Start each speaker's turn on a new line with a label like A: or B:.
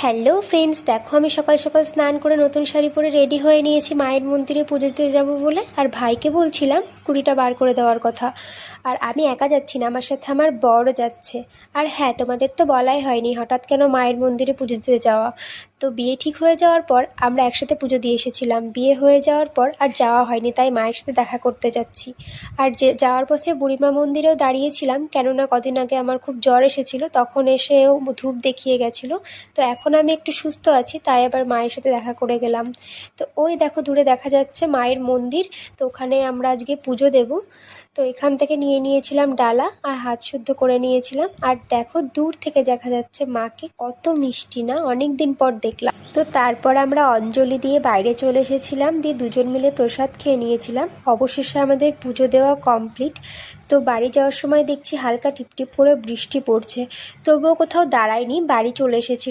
A: Hello friends, দেখো আমি সকাল সকাল স্নান করে নতুন শাড়ি পরে রেডি হয়ে নিয়েছি মায়ের মন্দিরে পুজো দিতে যাবো বলে। আর ভাইকে বলছিলাম স্কুটিটা বার করে দেওয়ার কথা। আর আমি একা যাচ্ছি না, আমার সাথে আমার বড়ও যাচ্ছে। আর হ্যাঁ, তোমাদের তো বলাই হয়নি হঠাৎ কেন মায়ের মন্দিরে পুজো দিতে যাওয়া। তো বিয়ে ঠিক হয়ে যাওয়ার পর আমরা একসাথে পুজো দিয়ে এসেছিলাম, বিয়ে হয়ে যাওয়ার পর আর যাওয়া হয়নি, তাই মায়ের সাথে দেখা করতে যাচ্ছি। আর যাওয়ার পথে বুড়িমা মন্দিরেও দাঁড়িয়েছিলাম, কেননা কদিন আগে আমার খুব জ্বর এসেছিলো, তখন এসেও ধূপ দেখিয়ে গেছিলো। তো এখন আমি একটু সুস্থ আছি, তাই আবার মায়ের সাথে দেখা করে গেলাম। তো ওই দেখো দূরে দেখা যাচ্ছে মায়ের মন্দির, তো ওখানে আমরা আজকে পুজো দেব। তো এখান থেকে নিয়ে নিয়েছিলাম ডালা আর হাত শুদ্ধ করে নিয়েছিলাম। আর দেখো দূর থেকে দেখা যাচ্ছে মাকে, কত মিষ্টি না, অনেক দিন পর দেখলাম। তো তারপর আমরা অঞ্জলি দিয়ে বাইরে চলে এসেছিলাম, দিয়ে দুজন মিলে প্রসাদ খেয়ে নিয়েছিলাম। অবশেষে আমাদের পুজো দেওয়া কমপ্লিট। তো বাড়ি যাওয়ার সময় দেখছি হালকা টিপটিপ করে বৃষ্টি পড়ছে, তবুও কোথাও দাঁড়ায়নি, বাড়ি চলে এসেছিলাম।